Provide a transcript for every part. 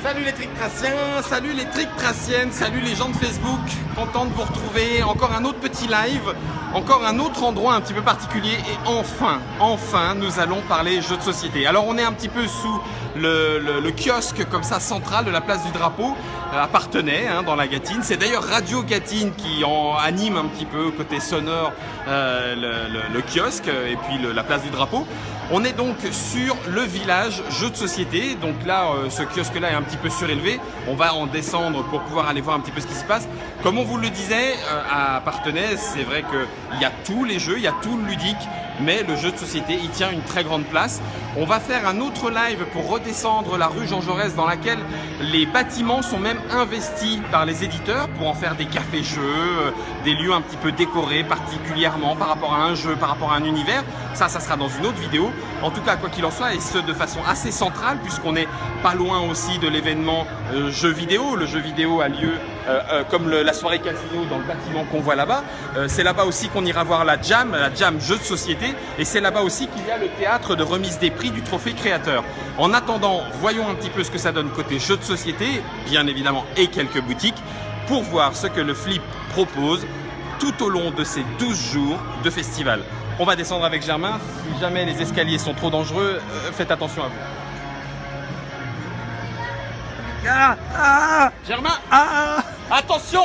Salut les Trictraciens, salut les Trictraciennes, salut les gens de Facebook, content de vous retrouver, encore un autre petit live, encore un autre endroit un petit peu particulier et enfin nous allons parler jeux de société. Alors on est un petit peu sous le kiosque comme ça central de la place du Drapeau, à Parthenay dans la Gâtine. C'est d'ailleurs Radio Gâtine qui en anime un petit peu côté sonore le kiosque et puis la place du Drapeau. On est donc sur le village jeux de société, donc là ce kiosque là est un petit peu surélevé, on va en descendre pour pouvoir aller voir un petit peu ce qui se passe. Comme on vous le disait, à Parthenay, c'est vrai qu'il y a tous les jeux, il y a tout le ludique, mais le jeu de société il tient une très grande place. On va faire un autre live pour redescendre la rue Jean Jaurès dans laquelle les bâtiments sont même investis par les éditeurs pour en faire des cafés-jeux, des lieux un petit peu décorés particulièrement par rapport à un jeu, par rapport à un univers. Ça sera dans une autre vidéo. En tout cas, quoi qu'il en soit, et ce de façon assez centrale puisqu'on est pas loin aussi de l'événement jeu vidéo. Le jeu vidéo a lieu comme la soirée casino dans le bâtiment qu'on voit là-bas. C'est là-bas aussi qu'on ira voir la jam jeu de société. Et c'est là-bas aussi qu'il y a le théâtre de remise des prix du trophée créateur. En attendant, voyons un petit peu ce que ça donne côté jeu de société, bien évidemment, et quelques boutiques, pour voir ce que le Flip propose tout au long de ces 12 jours de festival. On va descendre avec Germain. Si jamais les escaliers sont trop dangereux, faites attention à vous. Germain, attention.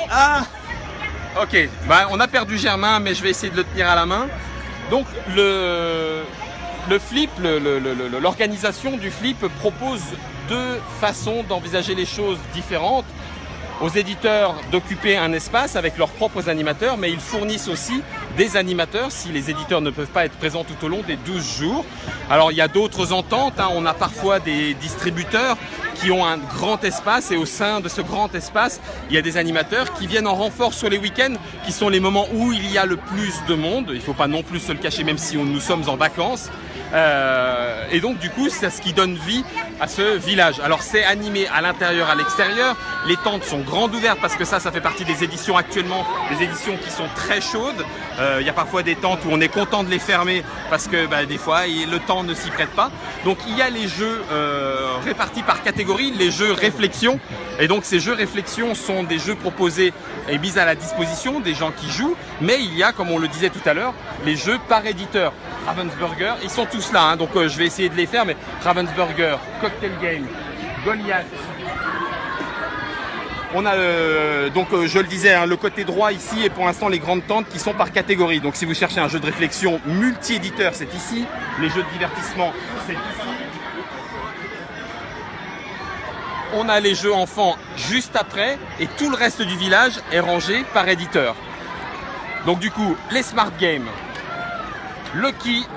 Ok, on a perdu Germain, mais je vais essayer de le tenir à la main. Donc le Flip, l'organisation du Flip propose deux façons d'envisager les choses différentes. Aux éditeurs d'occuper un espace avec leurs propres animateurs, mais ils fournissent aussi des animateurs si les éditeurs ne peuvent pas être présents tout au long des 12 jours. Alors il y a d'autres ententes, on a parfois des distributeurs qui ont un grand espace et au sein de ce grand espace, il y a des animateurs qui viennent en renfort sur les week-ends, qui sont les moments où il y a le plus de monde. Il ne faut pas non plus se le cacher même si nous sommes en vacances. Et donc du coup c'est ce qui donne vie à ce village. Alors c'est animé à l'intérieur, à l'extérieur. Les tentes sont grandes ouvertes parce que ça fait partie des éditions actuellement, des éditions qui sont très chaudes. Il y a parfois des tentes où on est content de les fermer parce que des fois le temps ne s'y prête pas. Donc il y a les jeux répartis par catégorie, les jeux réflexion. Et donc ces jeux réflexion sont des jeux proposés et mis à la disposition des gens qui jouent. Mais il y a, comme on le disait tout à l'heure, les jeux par éditeur. Ravensburger, ils sont tous là, donc je vais essayer de les faire, mais Ravensburger, Cocktail Game, Goliath. On a donc je le disais, le côté droit ici et pour l'instant les grandes tentes qui sont par catégorie. Donc si vous cherchez un jeu de réflexion multi-éditeur, c'est ici. Les jeux de divertissement, c'est ici. On a les jeux enfants juste après et tout le reste du village est rangé par éditeur. Donc du coup, les Smart Games, Lucky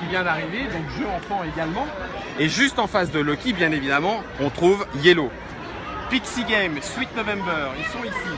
qui vient d'arriver, donc jeu enfant également. Et juste en face de Lucky, bien évidemment, on trouve Yellow. Pixie Game, Sweet November, ils sont ici.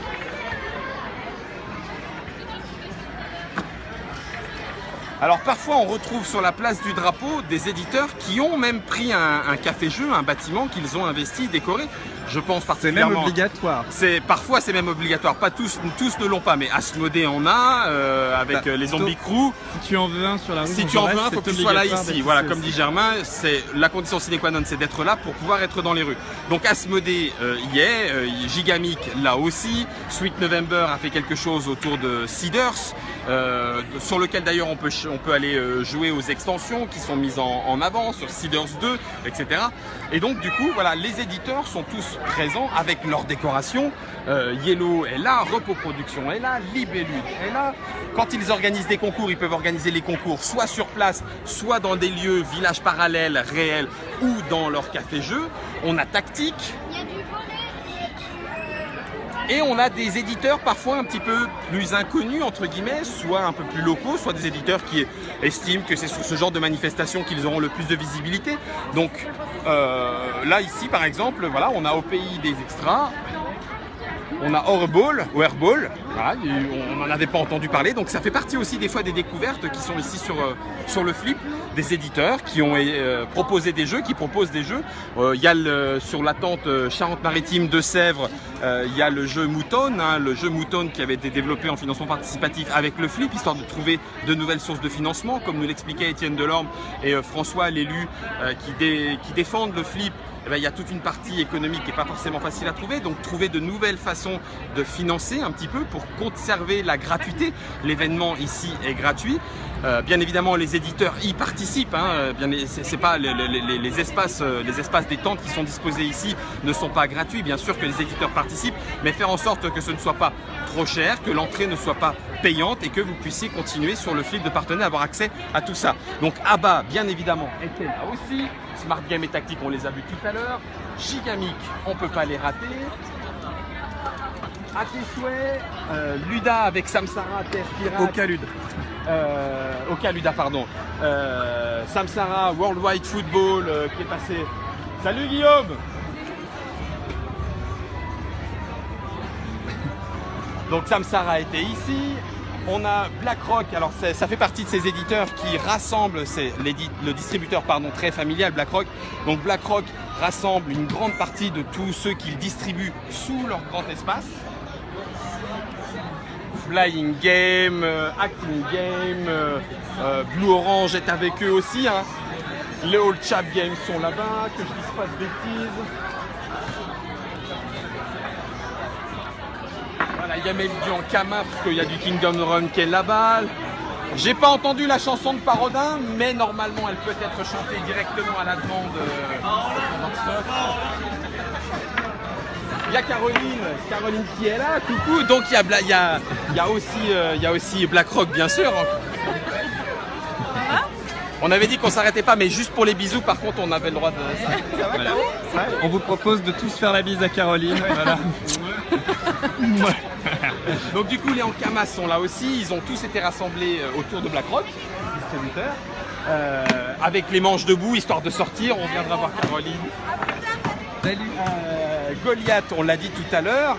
Alors parfois on retrouve sur la place du Drapeau des éditeurs qui ont même pris un café-jeu, un bâtiment qu'ils ont investi, décoré. Je pense particulièrement. C'est même obligatoire. Parfois c'est même obligatoire. Pas tous ne l'ont pas, mais Asmodée en a avec les Zombie Crew. Si tu en veux un sur la rue, si tu en veux un, faut que tu sois là ici. Voilà, comme dit Germain, c'est la condition sine qua non, c'est d'être là pour pouvoir être dans les rues. Donc Asmodée y est, Gigamic là aussi. Sweet November a fait quelque chose autour de Seeders, sur lequel d'ailleurs on peut aller jouer aux extensions qui sont mises en avant sur Seeders 2, etc. Et donc du coup, voilà, les éditeurs sont tous présents avec leur décoration. Yellow est là, Repos Production est là, Libellude est là. Quand ils organisent des concours, ils peuvent organiser les concours soit sur place, soit dans des lieux, villages parallèles, réels, ou dans leur café-jeu. On a Tactique. Et on a des éditeurs parfois un petit peu plus inconnus, entre guillemets, soit un peu plus locaux, soit des éditeurs qui estiment que c'est sur ce genre de manifestation qu'ils auront le plus de visibilité. Donc là, ici, par exemple, voilà, on a Au Pays des Extras, on a Airball, voilà, on n'en avait pas entendu parler. Donc ça fait partie aussi des fois des découvertes qui sont ici sur le Flip, des éditeurs qui ont proposé des jeux, qui proposent des jeux. Il y a sur la tente Charente-Maritime de Sèvres, il y a le jeu Mouton, le jeu Mouton qui avait été développé en financement participatif avec le Flip, histoire de trouver de nouvelles sources de financement, comme nous l'expliquait Étienne Delorme et François l'élu, qui défendent le Flip ben, il y a toute une partie économique qui n'est pas forcément facile à trouver. Donc trouver de nouvelles façons de financer un petit peu pour conserver la gratuité. L'événement ici est gratuit. Bien évidemment, les éditeurs y participent. Hein. C'est pas les espaces détente qui sont disposés ici ne sont pas gratuits. Bien sûr que les éditeurs participent, mais faire en sorte que ce ne soit pas trop cher, que l'entrée ne soit pas payante et que vous puissiez continuer sur le flip de partenaires, avoir accès à tout ça. Donc ABBA, bien évidemment, était là aussi. Smart Game et Tactique, on les a vus tout à l'heure. Gigamic, on ne peut pas les rater. À tes souhaits, Luda avec Samsara, Terre Pirate. Ocaluda, pardon. Samsara, Worldwide Football qui est passé. Salut Guillaume. Donc Samsara était ici. On a BlackRock, alors ça fait partie de ces éditeurs qui rassemblent, c'est le distributeur très familial BlackRock. Donc BlackRock rassemble une grande partie de tous ceux qu'ils distribuent sous leur grand espace. Flying Game, Acting Game, Blue Orange est avec eux aussi. Hein. Les All Chap Games sont là-bas, que je dise pas de bêtises. Voilà, il y a même du Ankama parce qu'il y a du Kingdom Run qui est là-bas. J'ai pas entendu la chanson de Parodin, mais normalement elle peut être chantée directement à la demande. Il y a Caroline qui est là, coucou. Donc il y a aussi BlackRock bien sûr. On avait dit qu'on s'arrêtait pas, mais juste pour les bisous, par contre, on avait le droit de... Ça va, voilà. On vous propose de tous faire la bise à Caroline. Voilà. Donc du coup, les Ankama sont là aussi. Ils ont tous été rassemblés autour de BlackRock, distributeur, avec les manches debout, histoire de sortir. On viendra voir Caroline. Salut. Goliath, on l'a dit tout à l'heure.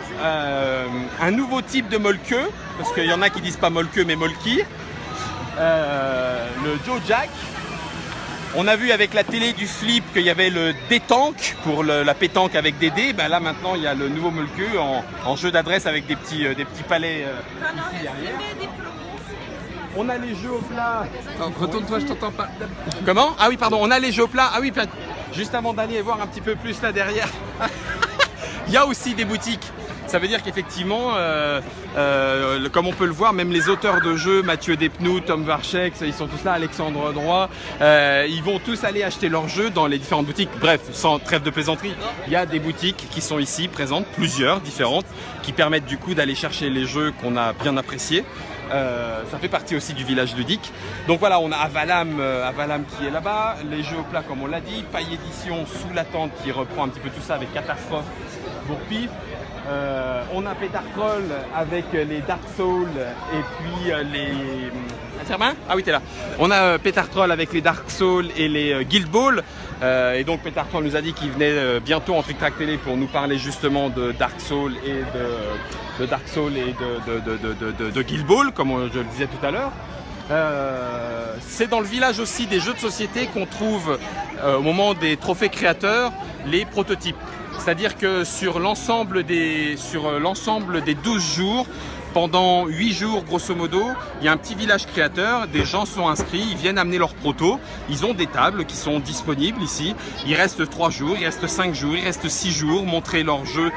Un nouveau type de molqueux, parce qu'il y en a qui disent pas molqueux, mais molki. Le Joe Jack. On a vu avec la télé du flip qu'il y avait le détank pour la pétanque avec des dés. Ben là maintenant il y a le nouveau molqueux en jeu d'adresse avec des petits palets ici derrière. On a les jeux au plat. Retourne-toi, je t'entends pas. Comment? Ah oui, pardon, on a les jeux au plat. Ah oui, juste avant d'aller voir un petit peu plus là derrière. Il y a aussi des boutiques. Ça veut dire qu'effectivement, comme on peut le voir, même les auteurs de jeux, Mathieu Despnous, Tom Varchek, ils sont tous là, Alexandre Droit, ils vont tous aller acheter leurs jeux dans les différentes boutiques. Bref, sans trêve de plaisanterie, il y a des boutiques qui sont ici présentes, plusieurs différentes, qui permettent du coup d'aller chercher les jeux qu'on a bien appréciés. Ça fait partie aussi du village ludique. Donc voilà, on a Avalam qui est là-bas, les jeux au plat comme on l'a dit, Paille Édition sous la tente qui reprend un petit peu tout ça avec Catastrophe pour Pif. On a Pétartrol avec les Dark Souls et puis les... Ah oui, t'es là. On a Pétartrol avec les Dark Souls et les Guild Ball. Et donc Pétartrol nous a dit qu'il venait bientôt en Trick Track Télé pour nous parler justement de Dark Souls et de Guild Ball, comme je le disais tout à l'heure. C'est dans le village aussi des jeux de société qu'on trouve au moment des trophées créateurs les prototypes. C'est-à-dire que sur l'ensemble des 12 jours, pendant 8 jours grosso modo, il y a un petit village créateur, des gens sont inscrits, ils viennent amener leurs protos, ils ont des tables qui sont disponibles ici, il reste 3 jours, il reste 5 jours, il reste 6 jours, montrer leur jeu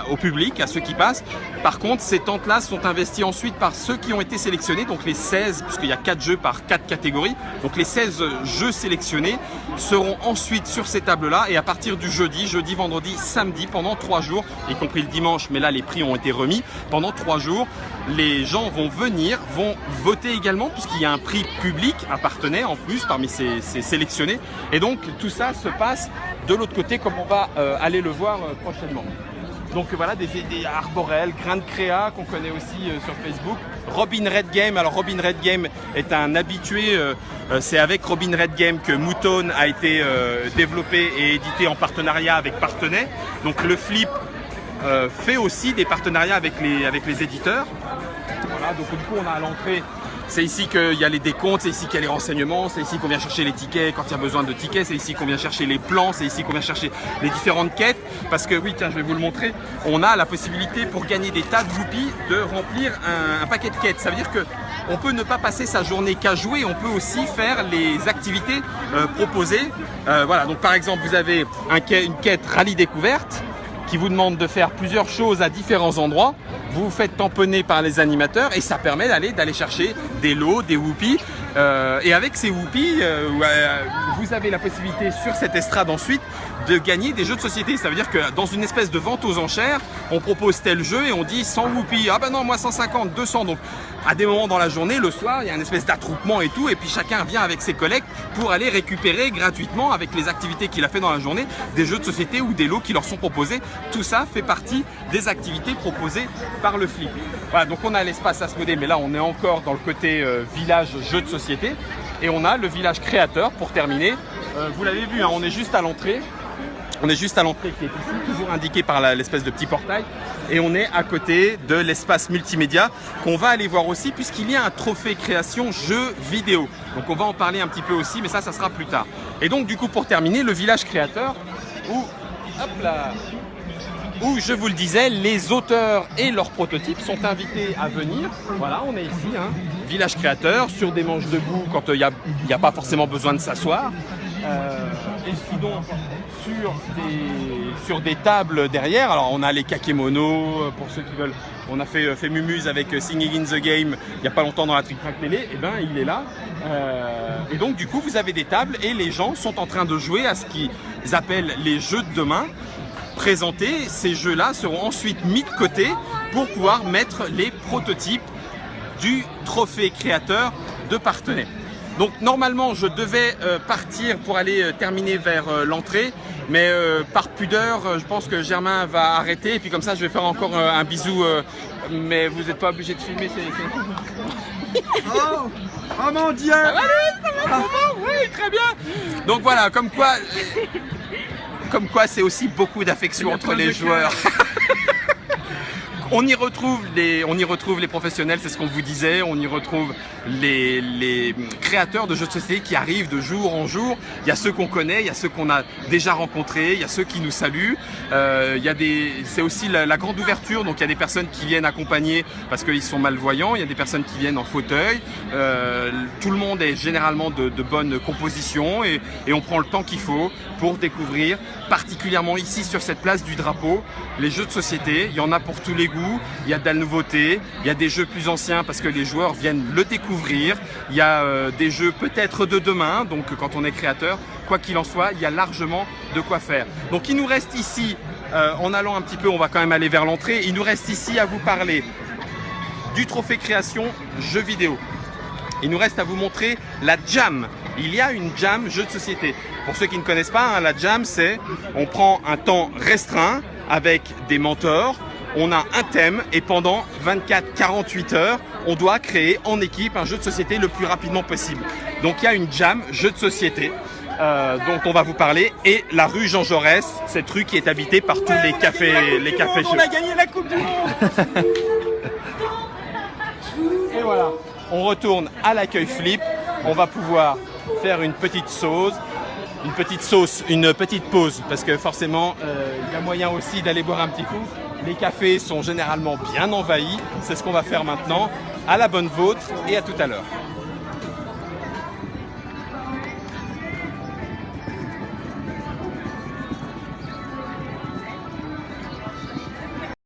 au public, à ceux qui passent. Par contre, ces tentes-là sont investies ensuite par ceux qui ont été sélectionnés, donc les 16, puisqu'il y a 4 jeux par 4 catégories, donc les 16 jeux sélectionnés seront ensuite sur ces tables-là et à partir du jeudi, vendredi, samedi, pendant 3 jours, y compris le dimanche, mais là les prix ont été remis, pendant 3 jours, les gens vont venir, vont voter également puisqu'il y a un prix public à partenaire en plus parmi ces sélectionnés et donc tout ça se passe de l'autre côté comme on va aller le voir prochainement. Donc voilà, des Arborel, Grain de Créa qu'on connaît aussi sur Facebook. Robin Red Game, alors Robin Red Game est un habitué, c'est avec Robin Red Game que Mouton a été développé et édité en partenariat avec Partenay. Donc le flip fait aussi des partenariats avec les éditeurs. Voilà, donc du coup on a à l'entrée, c'est ici qu'il y a les décomptes, c'est ici qu'il y a les renseignements, c'est ici qu'on vient chercher les tickets quand il y a besoin de tickets, c'est ici qu'on vient chercher les plans, c'est ici qu'on vient chercher les différentes quêtes. Parce que oui, tiens, je vais vous le montrer, on a la possibilité pour gagner des tas de groupies de remplir un paquet de quêtes. Ça veut dire que on peut ne pas passer sa journée qu'à jouer, on peut aussi faire les activités proposées. Voilà, donc par exemple, vous avez une quête rallye découverte qui vous demande de faire plusieurs choses à différents endroits. Vous vous faites tamponner par les animateurs et ça permet d'aller chercher des lots, des whoopies. Et avec ces whoopies, vous avez la possibilité sur cette estrade ensuite de gagner des jeux de société. Ça veut dire que dans une espèce de vente aux enchères, on propose tel jeu et on dit 100 whoopies. Ah ben non, moi 150, 200. Donc à des moments dans la journée, le soir, il y a une espèce d'attroupement et tout. Et puis chacun vient avec ses collectes pour aller récupérer gratuitement avec les activités qu'il a fait dans la journée des jeux de société ou des lots qui leur sont proposés. Tout ça fait partie des activités proposées par le Flip. Voilà, donc on a l'espace Asmodée, mais là on est encore dans le côté village jeux de société. Et on a le village créateur pour terminer. Vous l'avez vu, hein, on est juste à l'entrée. On est juste à l'entrée qui est ici, toujours indiqué par l'espèce de petit portail. Et on est à côté de l'espace multimédia qu'on va aller voir aussi puisqu'il y a un trophée création jeux vidéo. Donc on va en parler un petit peu aussi, mais ça sera plus tard. Et donc du coup pour terminer, le village créateur où, hop là, où je vous le disais, les auteurs et leurs prototypes sont invités à venir. Voilà, on est ici, hein, village créateur, sur des manches debout quand il n'y a pas forcément besoin de s'asseoir. Et sinon, sur des tables derrière, alors on a les kakémonos, pour ceux qui veulent, on a fait Mumuse avec Singing in the Game il n'y a pas longtemps dans la Trick Track télé, et ben il est là. Et donc du coup vous avez des tables et les gens sont en train de jouer à ce qu'ils appellent les jeux de demain. Présentés, ces jeux-là seront ensuite mis de côté pour pouvoir mettre les prototypes du trophée créateur de Parthenay. Donc normalement je devais partir pour aller terminer vers l'entrée, mais par pudeur je pense que Germain va arrêter et puis comme ça je vais faire encore un bisou, mais vous n'êtes pas obligé de filmer, Oh mon Dieu! Ah, allez, ça va, oui, très bien. Donc voilà, comme quoi c'est aussi beaucoup d'affection entre les joueurs. On y retrouve les professionnels, c'est ce qu'on vous disait, on y retrouve les créateurs de jeux de société qui arrivent de jour en jour. Il y a ceux qu'on connaît, il y a ceux qu'on a déjà rencontrés, il y a ceux qui nous saluent. C'est aussi la grande ouverture, donc il y a des personnes qui viennent accompagner parce qu'ils sont malvoyants, il y a des personnes qui viennent en fauteuil. Tout le monde est généralement de bonne composition et on prend le temps qu'il faut pour découvrir, particulièrement ici sur cette place du drapeau, les jeux de société. Il y en a pour tous les goûts. Il y a de la nouveauté, il y a des jeux plus anciens parce que les joueurs viennent le découvrir, il y a des jeux peut-être de demain, donc quand on est créateur, quoi qu'il en soit, il y a largement de quoi faire. Donc il nous reste ici, en allant un petit peu, on va quand même aller vers l'entrée, il nous reste ici à vous parler du trophée création jeux vidéo. Il nous reste à vous montrer la jam. Il y a une jam jeu de société. Pour ceux qui ne connaissent pas, hein, la jam c'est, on prend un temps restreint avec des mentors. On a un thème et pendant 24-48 heures, on doit créer en équipe un jeu de société le plus rapidement possible. Donc il y a une jam, jeu de société, dont on va vous parler, et la rue Jean Jaurès, cette rue qui est habitée par tous les cafés jeux. On a gagné la Coupe du Monde. Et voilà, on retourne à l'accueil Flip, on va pouvoir faire une petite sauce, une petite pause, parce que forcément, il y a moyen aussi d'aller boire un petit coup. Les cafés sont généralement bien envahis, c'est ce qu'on va faire maintenant. À la bonne vôtre et à tout à l'heure.